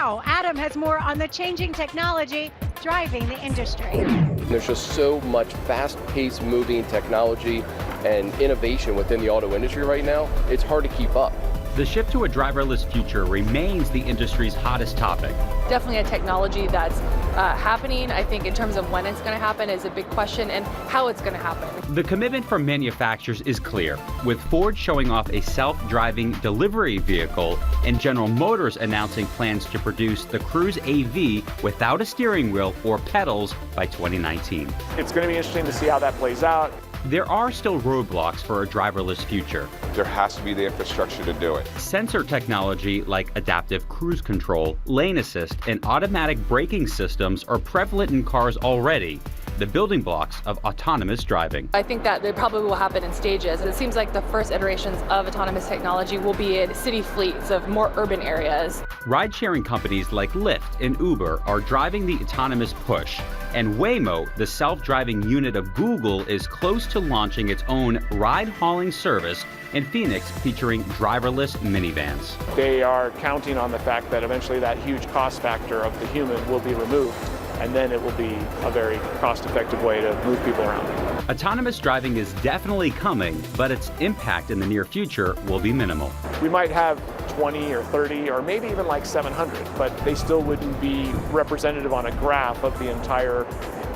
Now, Adam has more on the changing technology driving the industry. There's just so much fast-paced moving technology and innovation within the auto industry right now, it's hard to keep up. The shift to a driverless future remains the industry's hottest topic. Definitely a technology that's happening. I think in terms of when it's going to happen is a big question, and how it's going to happen. The commitment from manufacturers is clear, with Ford showing off a self-driving delivery vehicle and General Motors announcing plans to produce the Cruise AV without a steering wheel or pedals by 2019. It's going to be interesting to see how that plays out. There are still roadblocks for a driverless future. There has to be the infrastructure to do it. Sensor technology like adaptive cruise control, lane assist, and automatic braking systems are prevalent in cars already, the building blocks of autonomous driving. I think that they probably will happen in stages. It seems like the first iterations of autonomous technology will be in city fleets of more urban areas. Ride-sharing companies like Lyft and Uber are driving the autonomous push, and Waymo, the self-driving unit of Google, is close to launching its own ride-hauling service in Phoenix featuring driverless minivans. They are counting on the fact that eventually that huge cost factor of the human will be removed, and then it will be a very cost-effective way to move people around. Autonomous driving is definitely coming, but its impact in the near future will be minimal. We might have 20 or 30 or maybe even like 700, but they still wouldn't be representative on a graph of the entire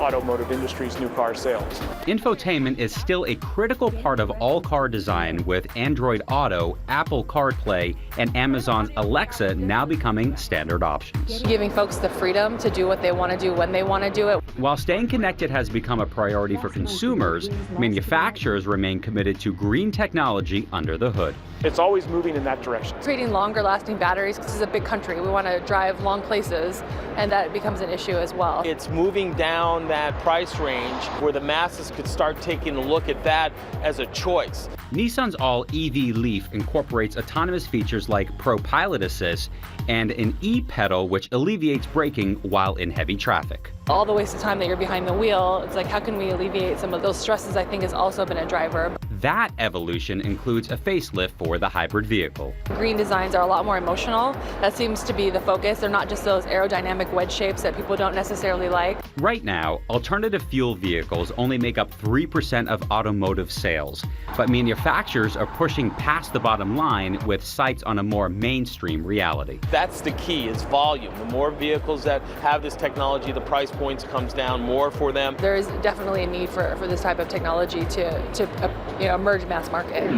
automotive industry's new car sales. Infotainment is still a critical part of all car design, with Android Auto, Apple CarPlay, and Amazon's Alexa now becoming standard options. Giving folks the freedom to do what they want to do when they want to do it. While staying connected has become a priority for consumers, manufacturers remain committed to green technology under the hood. It's always moving in that direction. Creating longer lasting batteries. This is a big country. We want to drive long places, and that becomes an issue as well. It's moving down that price range where the masses could start taking a look at that as a choice. Nissan's all-EV Leaf incorporates autonomous features like Pro Pilot Assist and an e-pedal which alleviates braking while in heavy traffic. All the waste of time that you're behind the wheel, it's like, how can we alleviate some of those stresses? I think has also been a driver. That evolution includes a facelift for the hybrid vehicle. Green designs are a lot more emotional. That seems to be the focus. They're not just those aerodynamic wedge shapes that people don't necessarily like. Right now, alternative fuel vehicles only make up 3% of automotive sales, but manufacturers are pushing past the bottom line with sights on a more mainstream reality. That's the key, is volume. The more vehicles that have this technology, the price points comes down more for them. There is definitely a need for this type of technology to emerge mass market.